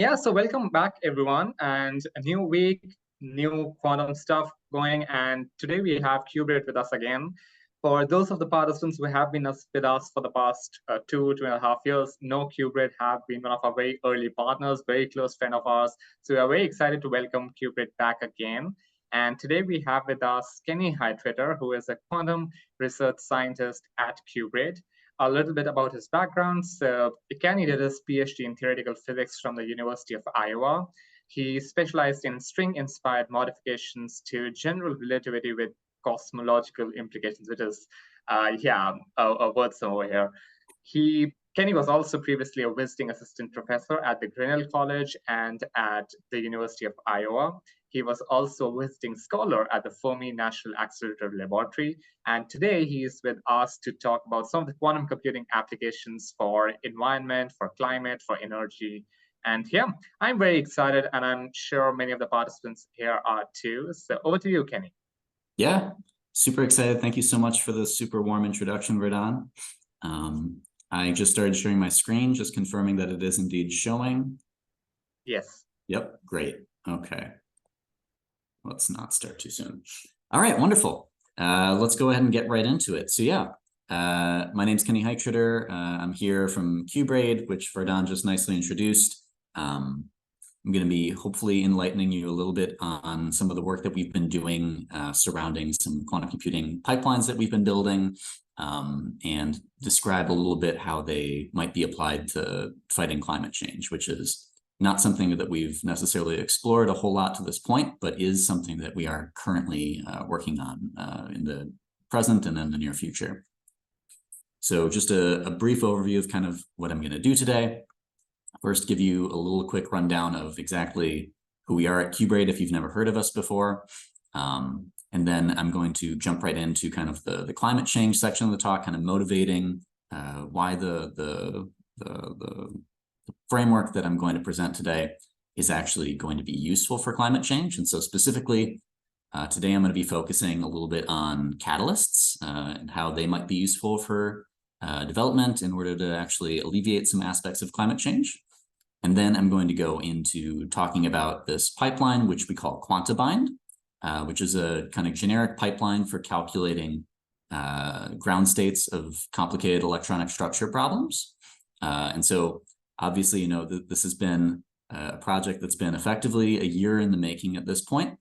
Yeah, so welcome back, everyone, and a new week, new quantum stuff going. And today we have qBraid with us again. For those of the participants who have been with us for the past 2.5 years, know qBraid have been one of our very early partners, very close friend of ours. So we are very excited to welcome qBraid back again. And today we have with us Kenny Heitritter, who is a quantum research scientist at qBraid. A little bit about his background. So Kenny did his PhD in theoretical physics from the University of Iowa. He specialized in string-inspired modifications to general relativity with cosmological implications, which is, a word over here. Kenny was also previously a visiting assistant professor at the Grinnell College and at the University of Iowa. He was also a visiting scholar at the Fermi National Accelerator Laboratory. And today he is with us to talk about some of the quantum computing applications for environment, for climate, for energy. And yeah, I'm very excited, and I'm sure many of the participants here are too. So over to you, Kenny. Yeah, super excited. Thank you so much for the super warm introduction, Vardaan. I just started sharing my screen, just confirming that it is indeed showing. Yes. Yep, great. Okay. Let's not start too soon. All right, wonderful. Let's go ahead and get right into it. So yeah, my name's Kenny Heitritter. I'm here from qBraid, which Vardaan just nicely introduced. I'm going to be hopefully enlightening you a little bit on some of the work that we've been doing surrounding some quantum computing pipelines that we've been building, and describe a little bit how they might be applied to fighting climate change, which is not something that we've necessarily explored a whole lot to this point, but is something that we are currently working on in the present and in the near future. So just a brief overview of kind of what I'm going to do today. First, give you a little quick rundown of exactly who we are at qBraid if you've never heard of us before. And then I'm going to jump right into kind of the climate change section of the talk, kind of motivating why the framework that I'm going to present today is actually going to be useful for climate change. And so specifically, today I'm going to be focusing a little bit on catalysts and how they might be useful for development in order to actually alleviate some aspects of climate change. And then I'm going to go into talking about this pipeline, which we call QuantaBind, which is a kind of generic pipeline for calculating ground states of complicated electronic structure problems. And so obviously, this has been a project that's been effectively a year in the making at this point.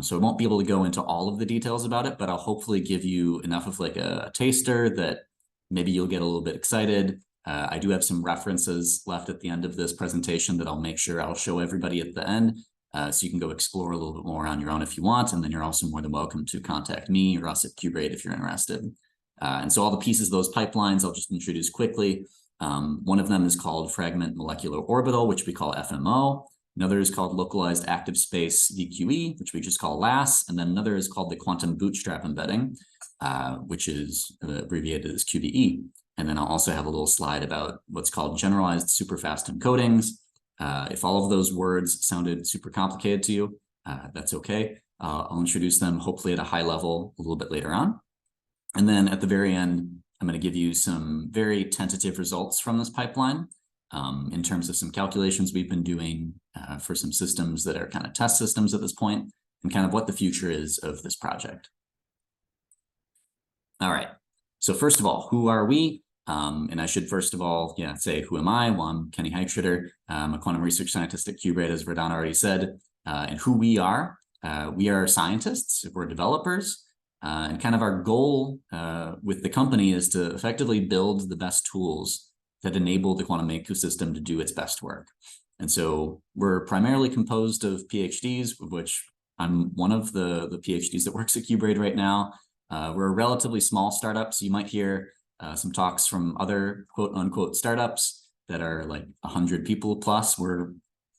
So I won't be able to go into all of the details about it, but I'll hopefully give you enough of like a taster that maybe you'll get a little bit excited. I do have some references left at the end of this presentation that I'll make sure I'll show everybody at the end. So you can go explore a little bit more on your own if you want. And then you're also more than welcome to contact me or us at qBraid if you're interested. And so all the pieces of those pipelines, I'll just introduce quickly. One of them is called Fragment Molecular Orbital, which we call FMO. Another is called Localized Active Space VQE, which we just call LAS. And then another is called the Quantum Bootstrap Embedding, which is abbreviated as QBE. And then I'll also have a little slide about what's called Generalized Superfast Encodings. If all of those words sounded super complicated to you, that's okay. I'll introduce them hopefully at a high level a little bit later on. And then at the very end, I'm going to give you some very tentative results from this pipeline in terms of some calculations we've been doing for some systems that are kind of test systems at this point, and kind of what the future is of this project. All right. So first of all, who are we? And I should first of all, say, who am I? Well, I'm Kenny Heitritter. I'm a quantum research scientist at qBraid, as Vardaan already said. And who we are scientists, we're developers. And kind of our goal with the company is to effectively build the best tools that enable the quantum ecosystem to do its best work. And so we're primarily composed of PhDs, of which I'm one of the PhDs that works at qBraid right now. We're a relatively small startup, so you might hear some talks from other quote unquote startups that are like 100 people plus. We're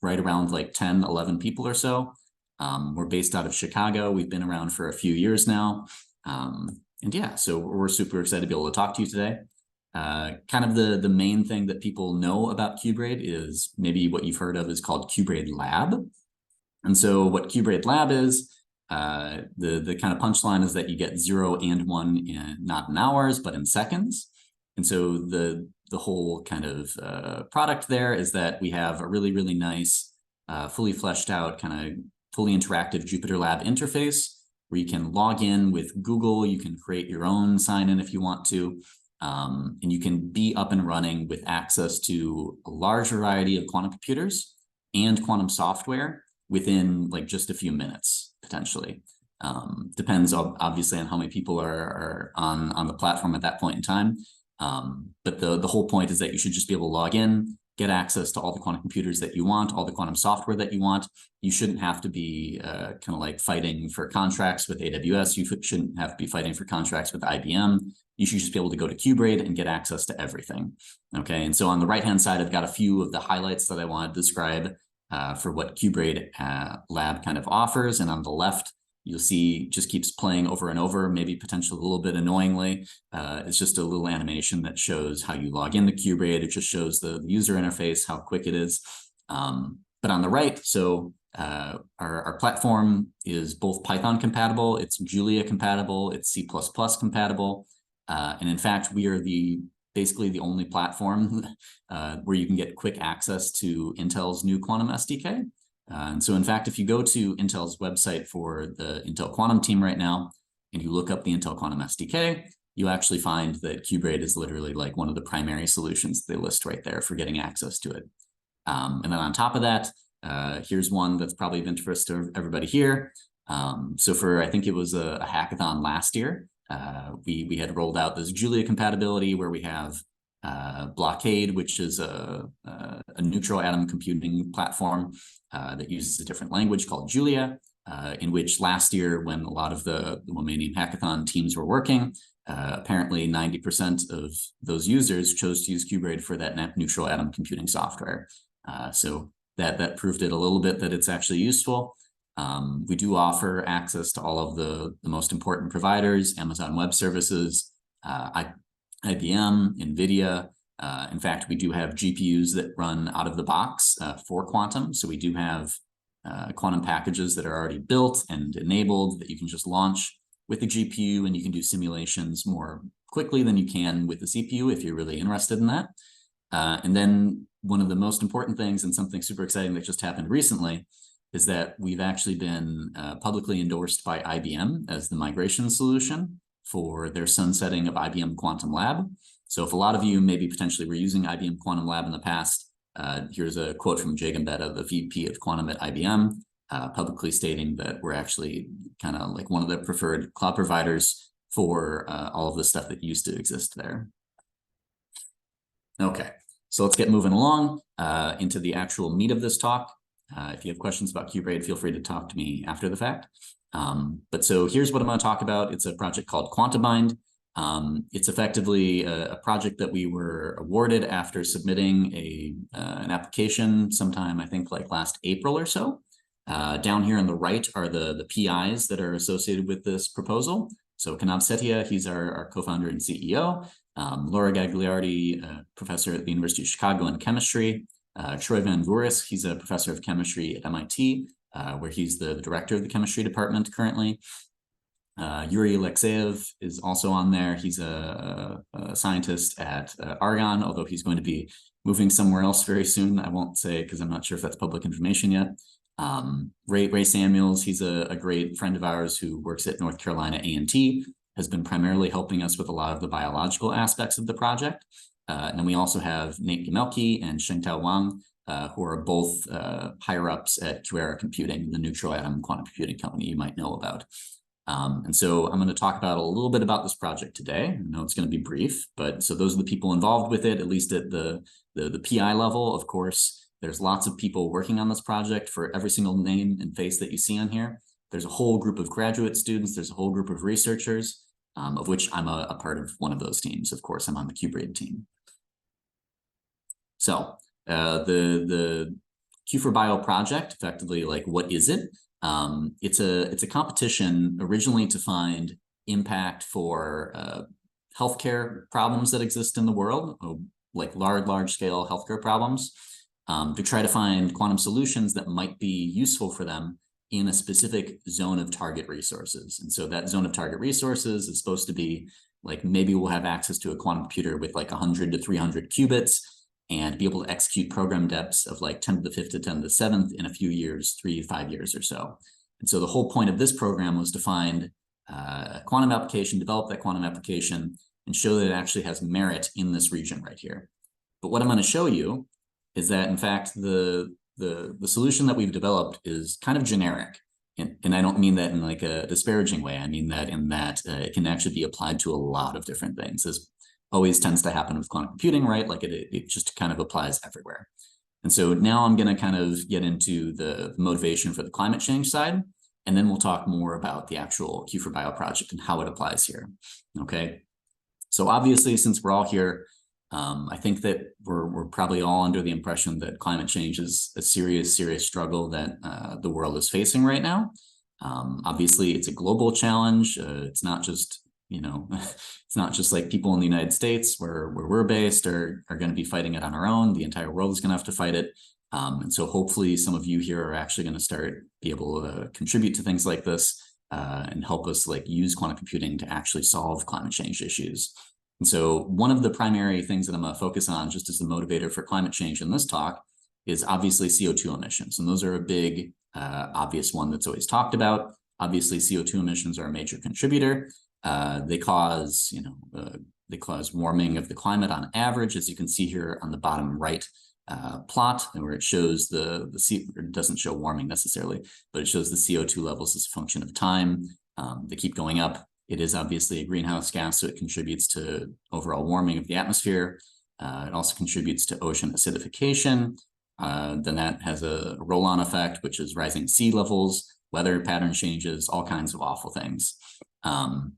right around like 10, 11 people or so. We're based out of Chicago. We've been around for a few years now. And yeah, so we're super excited to be able to talk to you today. Kind of the main thing that people know about qBraid is maybe what you've heard of is called qBraid Lab. And so what qBraid Lab is, the kind of punchline is that you get 0 and 1 not in hours, but in seconds. And so the the whole kind of product there is that we have a really, really nice, fully fleshed out, kind of fully interactive Jupyter Lab interface where you can log in with Google. You can create your own sign-in if you want to. And you can be up and running with access to a large variety of quantum computers and quantum software within like just a few minutes, potentially. Depends obviously on how many people are on the platform at that point in time. But the whole point is that you should just be able to log in, get access to all the quantum computers that you want, all the quantum software that you want. You shouldn't have to be kind of like fighting for contracts with AWS. You shouldn't have to be fighting for contracts with IBM. You should just be able to go to qBraid and get access to everything. Okay, and so on the right-hand side, I've got a few of the highlights that I want to describe for what qBraid Lab kind of offers. And on the left, you'll see just keeps playing over and over, maybe potentially a little bit annoyingly. It's just a little animation that shows how you log into qBraid. It just shows the user interface, how quick it is. But on the right, so our platform is both Python compatible, it's Julia compatible, it's C++ compatible. And in fact, we are basically the only platform where you can get quick access to Intel's new Quantum SDK. And so in fact, if you go to Intel's website for the Intel Quantum team right now, and you look up the Intel Quantum SDK, you actually find that qBraid is literally like one of the primary solutions they list right there for getting access to it. And then on top of that, here's one that's probably of interest to everybody here. So for, I think it was a hackathon last year, we had rolled out this Julia compatibility where we have Blockade, which is a neutral atom computing platform that uses a different language called Julia, in which last year, when a lot of the Womanium hackathon teams were working, apparently 90% of those users chose to use qBraid for that neutral atom computing software. So that proved it a little bit that it's actually useful. We do offer access to all of the most important providers, Amazon Web Services, IBM, NVIDIA. In fact, we do have GPUs that run out of the box for quantum. So we do have quantum packages that are already built and enabled that you can just launch with the GPU, and you can do simulations more quickly than you can with the CPU if you're really interested in that. And then one of the most important things, and something super exciting that just happened recently, is that we've actually been publicly endorsed by IBM as the migration solution for their sunsetting of IBM Quantum Lab. So if a lot of you maybe potentially were using IBM Quantum Lab in the past, here's a quote from Jay Gambetta, the VP of Quantum at IBM, publicly stating that we're actually kind of like one of the preferred cloud providers for all of the stuff that used to exist there. Okay, so let's get moving along into the actual meat of this talk. If you have questions about qBraid, feel free to talk to me after the fact. But so here's what I'm going to talk about. It's a project called QuantaBind. It's effectively a project that we were awarded after submitting an application sometime, I think like last April or so. Down here on the right are the PIs that are associated with this proposal. So Kanav Setia, he's our co-founder and CEO. Laura Gagliardi, professor at the University of Chicago in chemistry. Troy Van Vooris, he's a professor of chemistry at MIT, where he's the director of the chemistry department currently. Yuri Alexeyev is also on there. He's a scientist at Argonne, although he's going to be moving somewhere else very soon. I won't say because I'm not sure if that's public information yet. Ray Samuels, he's a great friend of ours who works at North Carolina A&T, has been primarily helping us with a lot of the biological aspects of the project. And then we also have Nate Gemelke and Shengtao Wang, who are both higher-ups at QEra Computing, the neutral atom quantum computing company you might know about. And so I'm going to talk about a little bit about this project today. I know it's going to be brief, but so those are the people involved with it, at least at the PI level. Of course, there's lots of people working on this project for every single name and face that you see on here. There's a whole group of graduate students. There's a whole group of researchers, of which I'm a part of one of those teams. Of course, I'm on the qBraid team. So the Q4Bio project, effectively, like, what is it? It's a competition originally to find impact for healthcare problems that exist in the world, like large scale healthcare problems, to try to find quantum solutions that might be useful for them in a specific zone of target resources. And so that zone of target resources is supposed to be like maybe we'll have access to a quantum computer with like 100 to 300 qubits and be able to execute program depths of like 10 to the 5th to 10 to the 7th in a few years, 3 to 5 years or so. And so the whole point of this program was to find a quantum application, develop that quantum application, and show that it actually has merit in this region right here. But what I'm going to show you is that, in fact, the solution that we've developed is kind of generic. And I don't mean that in like a disparaging way. I mean that in that it can actually be applied to a lot of different things. This always tends to happen with quantum computing, right? Like it just kind of applies everywhere. And so now I'm going to kind of get into the motivation for the climate change side, and then we'll talk more about the actual Q4Bio project and how it applies here. Okay. So obviously, since we're all here, I think that we're probably all under the impression that climate change is a serious struggle that the world is facing right now. Obviously, it's a global challenge. It's not just, it's not just like people in the United States where we're based are going to be fighting it on our own. The entire world is going to have to fight it. And so hopefully some of you here are actually going to be able to contribute to things like this and help us like use quantum computing to actually solve climate change issues. And so one of the primary things that I'm going to focus on just as the motivator for climate change in this talk is obviously CO2 emissions. And those are a big, obvious one that's always talked about. Obviously, CO2 emissions are a major contributor. They cause, they cause warming of the climate on average, as you can see here on the bottom right plot, and where it shows it doesn't show warming necessarily, but it shows the CO2 levels as a function of time. They keep going up. It is obviously a greenhouse gas, so it contributes to overall warming of the atmosphere. It also contributes to ocean acidification. Then that has a roll-on effect, which is rising sea levels, weather pattern changes, all kinds of awful things. And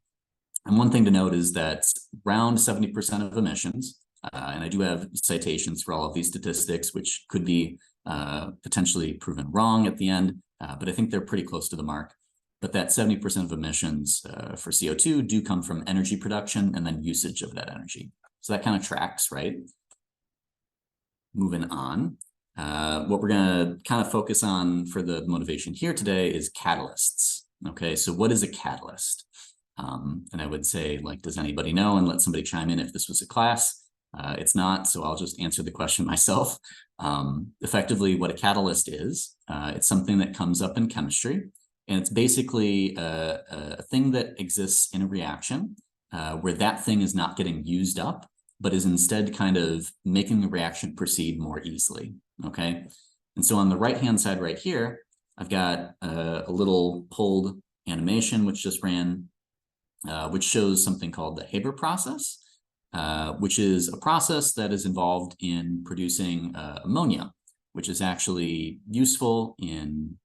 one thing to note is that around 70% of emissions, and I do have citations for all of these statistics, which could be potentially proven wrong at the end, but I think they're pretty close to the mark. But that 70% of emissions for CO2 do come from energy production and then usage of that energy. So that kind of tracks, right? Moving on. What we're going to kind of focus on for the motivation here today is catalysts. Okay, so what is a catalyst? And I would say, like, does anybody know? And let somebody chime in if this was a class. It's not, so I'll just answer the question myself. Effectively, what a catalyst is, it's something that comes up in chemistry. And it's basically a thing that exists in a reaction where that thing is not getting used up, but is instead kind of making the reaction proceed more easily, okay? And so on the right-hand side right here, I've got a little pulled animation which just ran, which shows something called the Haber process, which is a process that is involved in producing ammonia, which is actually useful in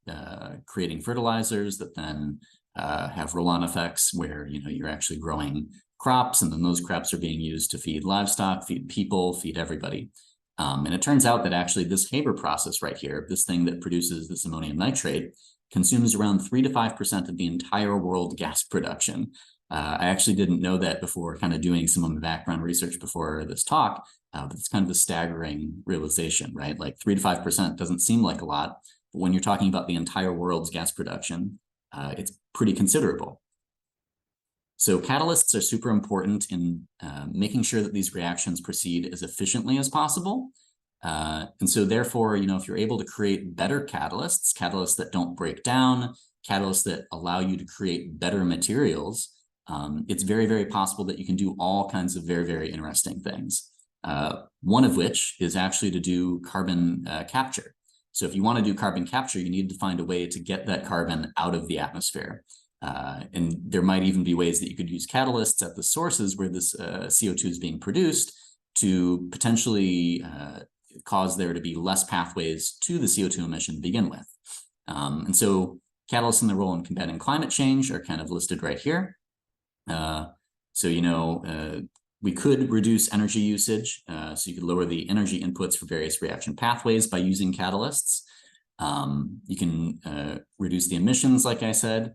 creating fertilizers that then have roll-on effects where you're actually growing crops, and then those crops are being used to feed livestock, feed people, feed everybody. And it turns out that actually this Haber process right here, this thing that produces this ammonium nitrate, consumes around 3 to 5% of the entire world gas production. I actually didn't know that before kind of doing some of my background research before this talk, but it's kind of a staggering realization, right? Like 3 to 5% doesn't seem like a lot, but when you're talking about the entire world's gas production, it's pretty considerable. So catalysts are super important in making sure that these reactions proceed as efficiently as possible. And so therefore, if you're able to create better catalysts that don't break down, catalysts that allow you to create better materials, it's very, very possible that you can do all kinds of very, very interesting things. One of which is actually to do carbon capture. So if you want to do carbon capture, you need to find a way to get that carbon out of the atmosphere. And there might even be ways that you could use catalysts at the sources where this CO2 is being produced to potentially cause there to be less pathways to the CO2 emission to begin with. And so catalysts and their role in combating climate change are kind of listed right here. We could reduce energy usage. So you could lower the energy inputs for various reaction pathways by using catalysts. You can reduce the emissions, like I said.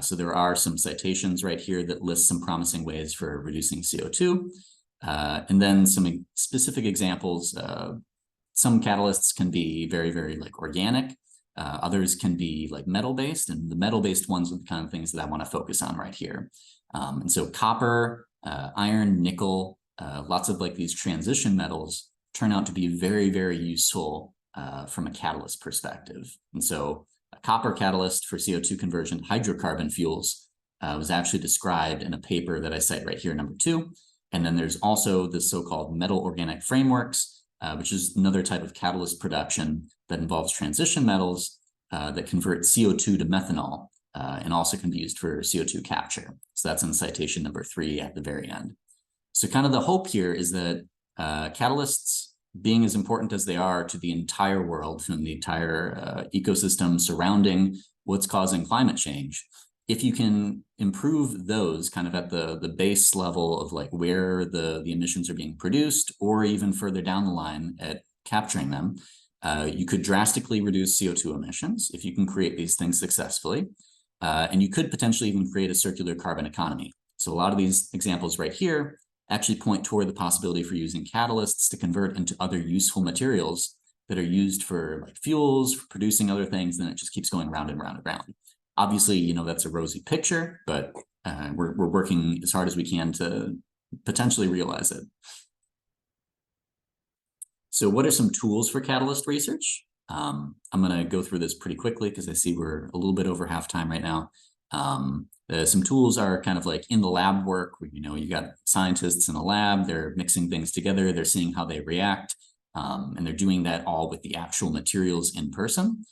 So there are some citations right here that list some promising ways for reducing CO2. And then some specific examples. Some catalysts can be very, very organic. Others can be metal-based, and the metal-based ones are the kind of things that I want to focus on right here. And so copper iron, nickel, lots of like these transition metals turn out to be very, very useful from a catalyst perspective. And so a copper catalyst for CO2 conversion, hydrocarbon fuels, was actually described in a paper that I cite right here, number 2. And then there's also the so-called metal organic frameworks, which is another type of catalyst production that involves transition metals that convert CO2 to methanol and also can be used for CO2 capture. So that's in citation number 3 at the very end. So kind of the hope here is that catalysts, being as important as they are to the entire world and the entire ecosystem surrounding what's causing climate change, if you can improve those kind of at the base level of like where the emissions are being produced, or even further down the line at capturing them, you could drastically reduce CO2 emissions if you can create these things successfully. And you could potentially even create a circular carbon economy. So a lot of these examples right here actually point toward the possibility for using catalysts to convert into other useful materials that are used for like fuels, for producing other things, then it just keeps going round and round and round. Obviously, you know, that's a rosy picture, but we're working as hard as we can to potentially realize it. So what are some tools for catalyst research? I'm going to go through this pretty quickly because I see we're a little bit over half time right now. Some tools are kind of like in the lab work where, you know, you got scientists in a lab, they're mixing things together, they're seeing how they react, and they're doing that all with the actual materials in person.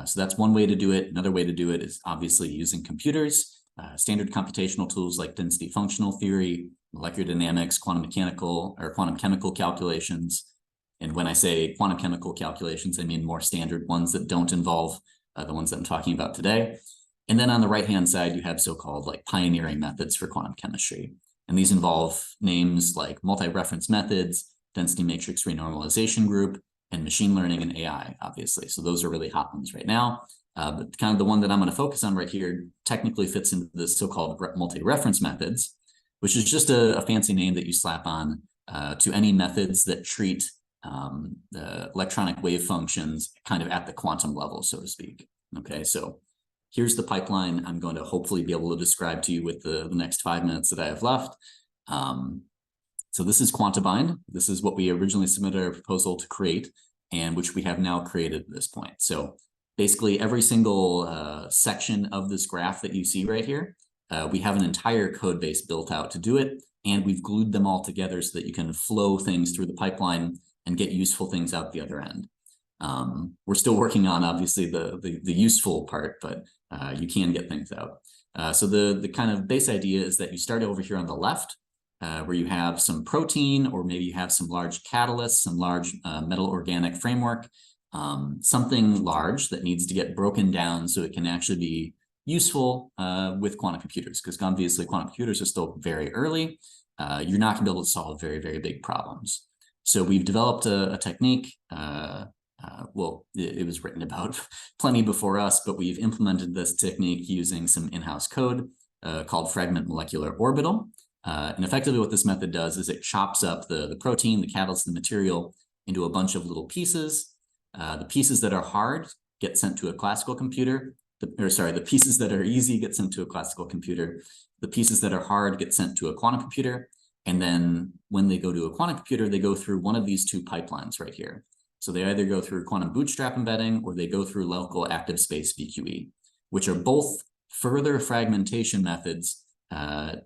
So that's one way to do it. Another way to do it is obviously using computers, standard computational tools like density functional theory, molecular dynamics, quantum mechanical or quantum chemical calculations. And when I say quantum chemical calculations, I mean more standard ones that don't involve the ones that I'm talking about today. And then on the right-hand side, you have so-called like pioneering methods for quantum chemistry. And these involve names like multi-reference methods, density matrix renormalization group, and machine learning and AI, obviously. So those are really hot ones right now. But kind of the one that I'm going to focus on right here technically fits into the so-called multi-reference methods, which is just a fancy name that you slap on to any methods that treat the electronic wave functions kind of at the quantum level, so to speak. Okay, so here's the pipeline I'm going to hopefully be able to describe to you with the next 5 minutes that I have left. So this is QuantaBind. This is what we originally submitted our proposal to create, and which we have now created at this point. So basically every single section of this graph that you see right here, we have an entire code base built out to do it, and we've glued them all together so that you can flow things through the pipeline and get useful things out the other end. We're still working on obviously the useful part, but you can get things out. So the kind of base idea is that you start over here on the left, where you have some protein, or maybe you have some large catalysts, some large metal organic framework, something large that needs to get broken down so it can actually be useful with quantum computers, because obviously quantum computers are still very early. You're not going to be able to solve very, very big problems. So we've developed a technique. Well, it was written about plenty before us, but we've implemented this technique using some in-house code called fragment molecular orbital. And effectively what this method does is it chops up the protein, the catalyst, the material into a bunch of little pieces. The pieces that are hard get sent to a classical computer. The pieces that are easy get sent to a classical computer. The pieces that are hard get sent to a quantum computer. And then when they go to a quantum computer, they go through one of these two pipelines right here. So they either go through quantum bootstrap embedding, or they go through local active space VQE, which are both further fragmentation methods that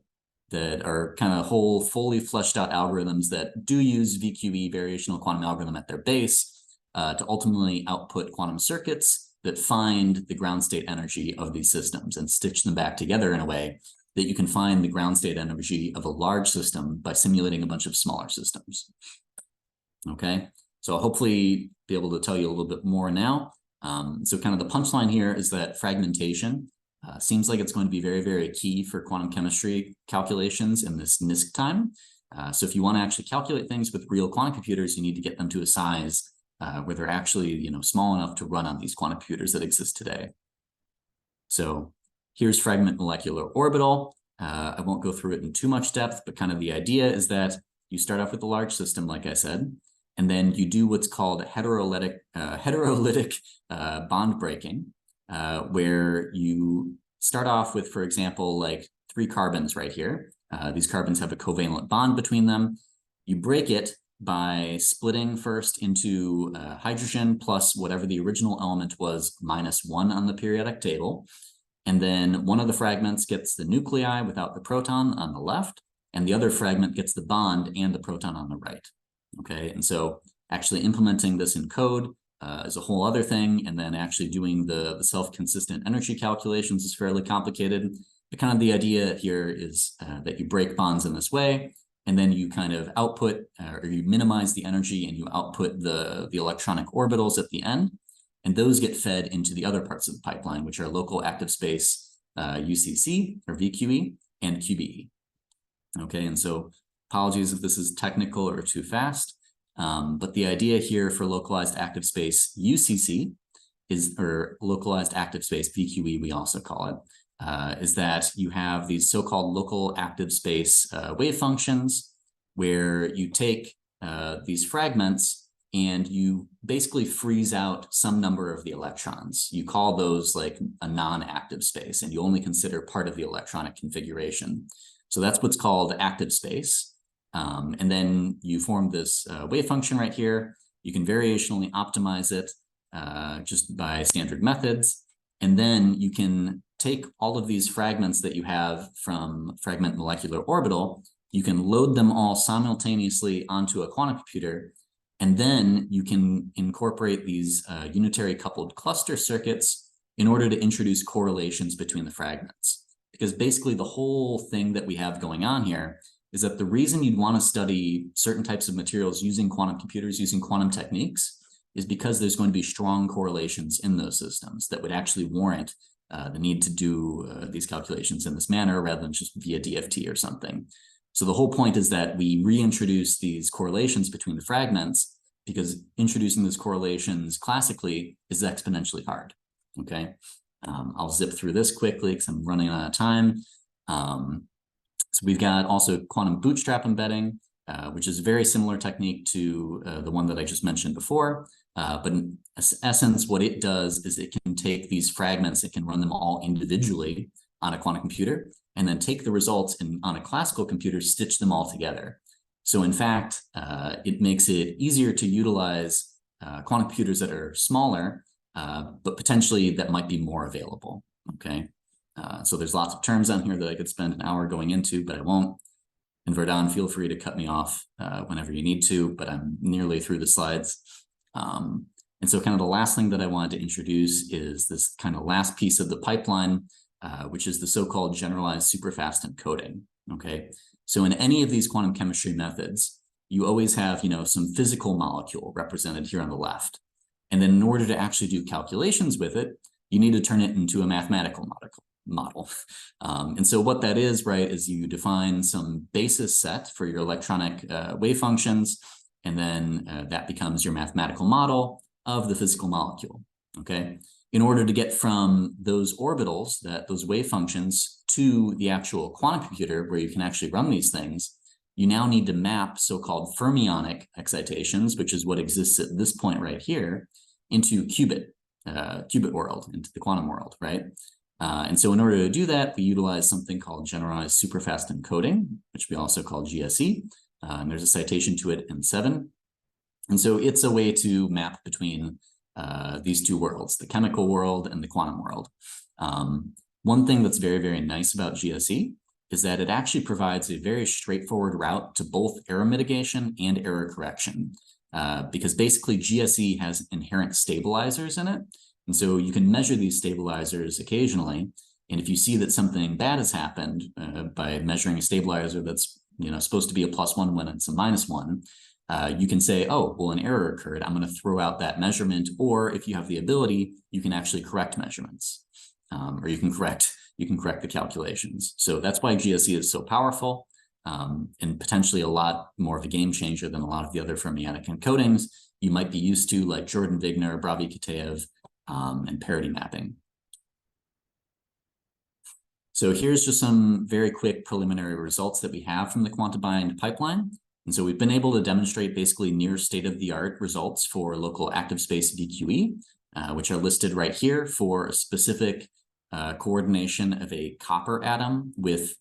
are kind of whole, fully fleshed out algorithms that do use VQE, variational quantum algorithm, at their base to ultimately output quantum circuits that find the ground state energy of these systems and stitch them back together in a way that you can find the ground state energy of a large system by simulating a bunch of smaller systems. Okay, so I'll hopefully be able to tell you a little bit more now. So kind of the punchline here is that fragmentation seems like it's going to be very, very key for quantum chemistry calculations in this NISQ time. So if you want to actually calculate things with real quantum computers, you need to get them to a size where they're actually, you know, small enough to run on these quantum computers that exist today. So here's fragment molecular orbital. I won't go through it in too much depth, but kind of the idea is that you start off with a large system, like I said, and then you do what's called heterolytic bond breaking, where you start off with, for example, like 3 carbons right here. These carbons have a covalent bond between them. You break it by splitting first into hydrogen plus whatever the original element was -1 on the periodic table. And then one of the fragments gets the nuclei without the proton on the left, and the other fragment gets the bond and the proton on the right. Okay, and so actually implementing this in code is a whole other thing, and then actually doing the self-consistent energy calculations is fairly complicated. But kind of the idea here is that you break bonds in this way, and then you kind of output or you minimize the energy and you output the electronic orbitals at the end. And those get fed into the other parts of the pipeline, which are local active space UCC or VQE and qBe. Okay, and so apologies if this is technical or too fast, but the idea here for localized active space UCC is, or localized active space VQE, we also call it, is that you have these so-called local active space wave functions where you take these fragments and you basically freeze out some number of the electrons. You call those like a non-active space, and you only consider part of the electronic configuration. So that's what's called active space. And then you form this wave function right here. You can variationally optimize it just by standard methods. And then you can take all of these fragments that you have from fragment molecular orbital, you can load them all simultaneously onto a quantum computer. And then you can incorporate these unitary coupled cluster circuits in order to introduce correlations between the fragments. Because basically the whole thing that we have going on here is that the reason you'd want to study certain types of materials using quantum computers, using quantum techniques, is because there's going to be strong correlations in those systems that would actually warrant the need to do these calculations in this manner rather than just via DFT or something. So the whole point is that we reintroduce these correlations between the fragments because introducing these correlations classically is exponentially hard, okay? I'll zip through this quickly because I'm running out of time. So we've got also quantum bootstrap embedding, which is a very similar technique to the one that I just mentioned before. But in essence, what it does is it can take these fragments, it can run them all individually on a quantum computer, and then take the results and on a classical computer, stitch them all together. So in fact, it makes it easier to utilize quantum computers that are smaller, but potentially that might be more available, okay? So there's lots of terms on here that I could spend an hour going into, but I won't. And Vardaan, feel free to cut me off whenever you need to, but I'm nearly through the slides. And so kind of the last thing that I wanted to introduce is this kind of last piece of the pipeline, which is the so-called generalized superfast encoding, okay? So in any of these quantum chemistry methods, you always have, you know, some physical molecule represented here on the left. And then in order to actually do calculations with it, you need to turn it into a mathematical model. And so what that is, right, is you define some basis set for your electronic wave functions, and then that becomes your mathematical model of the physical molecule, okay? In order to get from those orbitals, those wave functions, to the actual quantum computer where you can actually run these things, you now need to map so-called fermionic excitations, which is what exists at this point right here, into qubit world, into the quantum world, right? And so in order to do that, we utilize something called generalized superfast encoding, which we also call GSE. And there's a citation to it in 7. And so it's a way to map between these two worlds, the chemical world and the quantum world. One thing that's very, very nice about GSE is that it actually provides a very straightforward route to both error mitigation and error correction, because basically GSE has inherent stabilizers in it. And so you can measure these stabilizers occasionally. And if you see that something bad has happened by measuring a stabilizer that's, you know, supposed to be a +1 when it's a -1, you can say, oh, well, an error occurred. I'm going to throw out that measurement. Or if you have the ability, you can actually correct measurements, or you can correct the calculations. So that's why GSE is so powerful, and potentially a lot more of a game changer than a lot of the other fermionic encodings you might be used to, like Jordan-Wigner, Bravy-Kitaev, and parity mapping. So here's just some very quick preliminary results that we have from the QuantaBind pipeline. And so we've been able to demonstrate basically near state-of-the-art results for local active space VQE, which are listed right here for a specific coordination of a copper atom with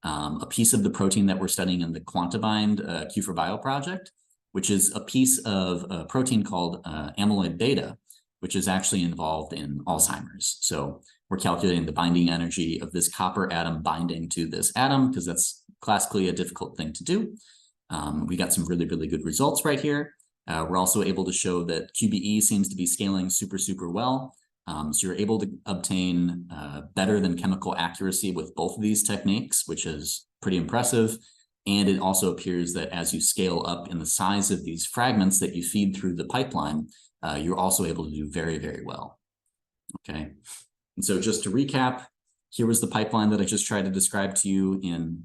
a piece of the protein that we're studying in the QuantiBind Q4Bio project, which is a piece of a protein called amyloid beta, which is actually involved in Alzheimer's. So we're calculating the binding energy of this copper atom binding to this atom, because that's classically a difficult thing to do. We got some really, really good results right here. We're also able to show that QBE seems to be scaling super, super well. So you're able to obtain better than chemical accuracy with both of these techniques, which is pretty impressive. And it also appears that as you scale up in the size of these fragments that you feed through the pipeline, you're also able to do very, very well. Okay. And so just to recap, here was the pipeline that I just tried to describe to you in,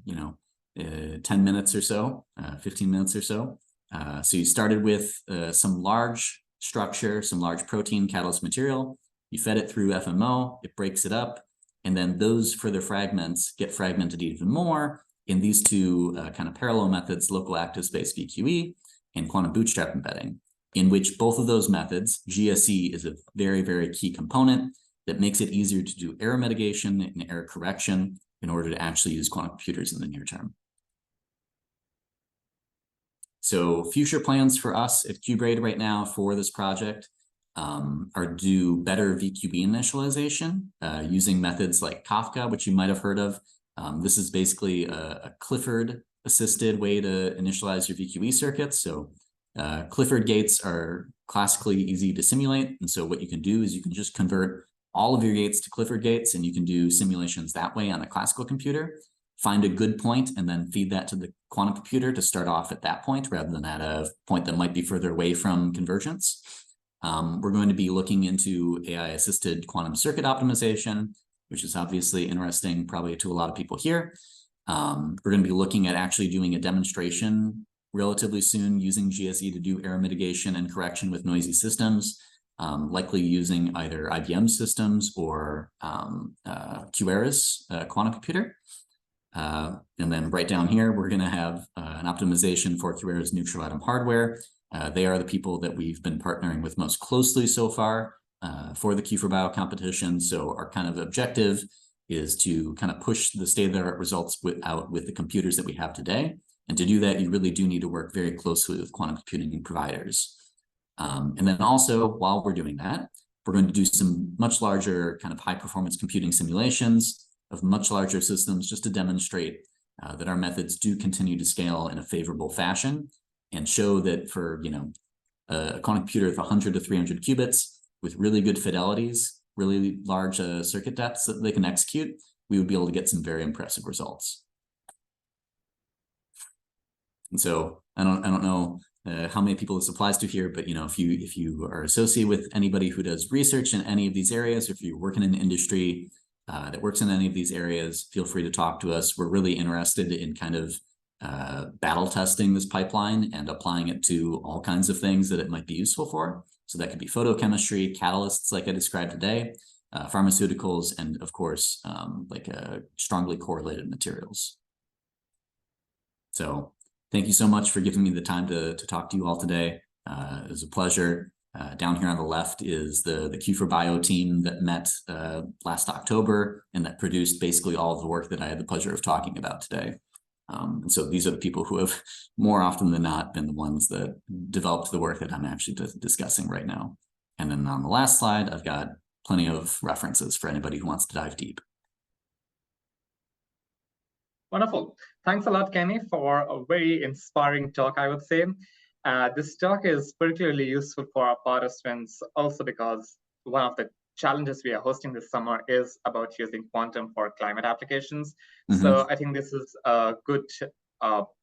10 minutes or so, 15 minutes or so. So you started with some large structure, some large protein catalyst material. You fed it through FMO, it breaks it up, and then those further fragments get fragmented even more in these two kind of parallel methods, local active space VQE and quantum bootstrap embedding, in which both of those methods, GSE is a very, very key component that makes it easier to do error mitigation and error correction in order to actually use quantum computers in the near term. So future plans for us at qBraid right now for this project are do better VQB initialization using methods like Kafka, which you might have heard of. This is basically a Clifford-assisted way to initialize your VQE circuits. So Clifford gates are classically easy to simulate. And so what you can do is you can just convert all of your gates to Clifford gates, and you can do simulations that way on a classical computer. Find a good point and then feed that to the quantum computer to start off at that point rather than at a point that might be further away from convergence. We're going to be looking into AI-assisted quantum circuit optimization, which is obviously interesting probably to a lot of people here. We're going to be looking at actually doing a demonstration relatively soon using GSE to do error mitigation and correction with noisy systems, likely using either IBM systems or QAra's quantum computer. And then right down here, we're going to have an optimization for QAra's neutral atom hardware. They are the people that we've been partnering with most closely so far for the Q4Bio competition. So our kind of objective is to kind of push the state-of-the-art results out with the computers that we have today. And to do that, you really do need to work very closely with quantum computing providers. And then also, while we're doing that, we're going to do some much larger kind of high-performance computing simulations of much larger systems just to demonstrate that our methods do continue to scale in a favorable fashion and show that for, a quantum computer with 100 to 300 qubits with really good fidelities, really large circuit depths that they can execute, we would be able to get some very impressive results. And so I don't know how many people this applies to here, but if you are associated with anybody who does research in any of these areas, or if you work in an industry that works in any of these areas, feel free to talk to us. We're really interested in kind of battle testing this pipeline and applying it to all kinds of things that it might be useful for. So that could be photochemistry, catalysts like I described today, pharmaceuticals, and of course, strongly correlated materials. So thank you so much for giving me the time to talk to you all today. It was a pleasure. Down here on the left is the Q4Bio team that met last October and that produced basically all of the work that I had the pleasure of talking about today. And so these are the people who have more often than not been the ones that developed the work that I'm actually discussing right now. And then on the last slide, I've got plenty of references for anybody who wants to dive deep. Wonderful. Thanks a lot, Kenny, for a very inspiring talk, I would say. This talk is particularly useful for our participants also because one of the challenges we are hosting this summer is about using quantum for climate applications. So I think this is a good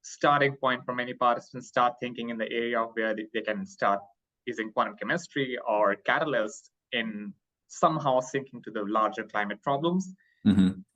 starting point for many participants start thinking in the area where they can start using quantum chemistry or catalysts in somehow syncing to the larger climate problems.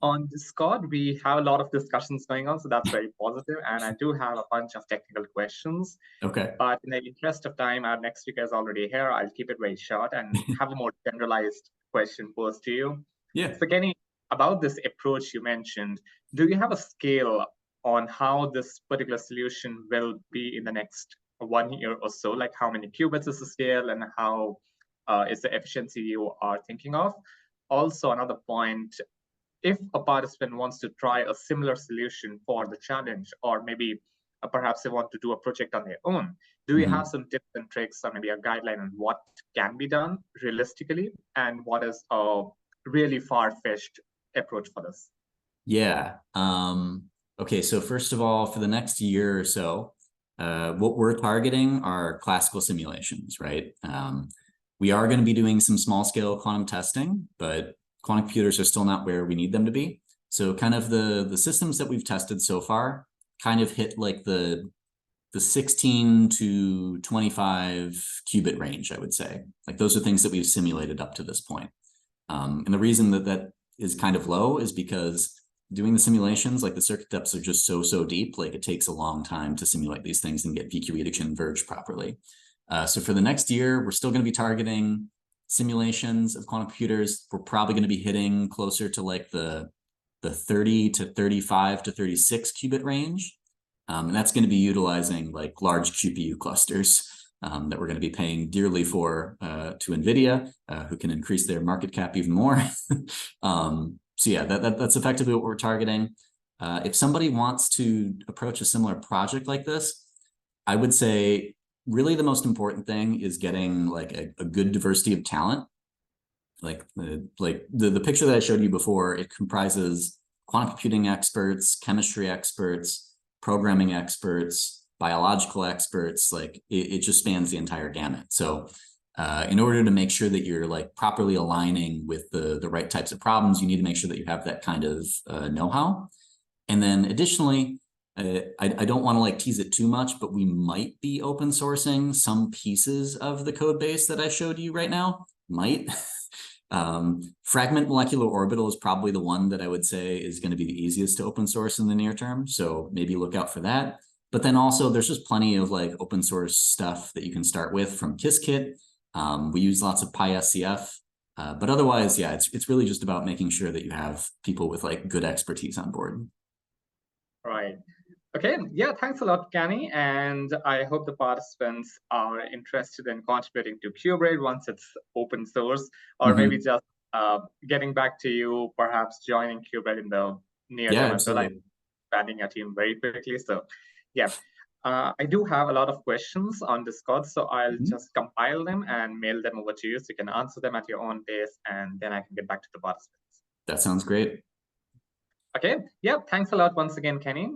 On Discord, we have a lot of discussions going on, so that's very positive. And I do have a bunch of technical questions. Okay. But in the interest of time, our next speaker is already here. I'll keep it very short and have a more generalized question posed to you. Yeah. So Kenny, about this approach you mentioned, do you have a scale on how this particular solution will be in the next 1 year or so? Like how many qubits is the scale and how is the efficiency you are thinking of? Also, another point, if a participant wants to try a similar solution for the challenge, or maybe perhaps they want to do a project on their own, do you have some tips and tricks or maybe a guideline on what can be done realistically and what is a really far-fetched approach for this? Yeah. Okay, so first of all, for the next year or so, what we're targeting are classical simulations, right? We are going to be doing some small scale quantum testing, but quantum computers are still not where we need them to be. So kind of the systems that we've tested so far kind of hit like the 16 to 25 qubit range, I would say. Like those are things that we've simulated up to this point. And the reason that is kind of low is because doing the simulations, like the circuit depths are just so deep, like it takes a long time to simulate these things and get VQE to converge properly. So for the next year, we're still going to be targeting simulations of quantum computers. We're probably going to be hitting closer to like the 30 to 35 to 36 qubit range. And that's going to be utilizing like large GPU clusters that we're going to be paying dearly for to NVIDIA, who can increase their market cap even more. So yeah, that's effectively what we're targeting. If somebody wants to approach a similar project like this, I would say really the most important thing is getting like a good diversity of talent. Like the picture that I showed you before, it comprises quantum computing experts, chemistry experts, programming experts, biological experts. Like it just spans the entire gamut. So in order to make sure that you're like properly aligning with the right types of problems, you need to make sure that you have that kind of know-how. And then additionally, I don't want to like tease it too much, but we might be open sourcing some pieces of the code base that I showed you right now. Might. Fragment molecular orbital is probably the one that I would say is going to be the easiest to open source in the near term. So maybe look out for that. But then also there's just plenty of like open source stuff that you can start with from Qiskit. We use lots of PySCF, but otherwise, yeah, it's really just about making sure that you have people with like good expertise on board. Right. Okay. Yeah. Thanks a lot, Kenny. And I hope the participants are interested in contributing to qBraid once it's open source, or maybe just getting back to you, perhaps joining qBraid in the near term as well. I'm expanding your team very quickly. So yeah. I do have a lot of questions on Discord, so I'll just compile them and mail them over to you so you can answer them at your own pace, and then I can get back to the participants. That sounds great. Okay. Yeah. Thanks a lot once again, Kenny.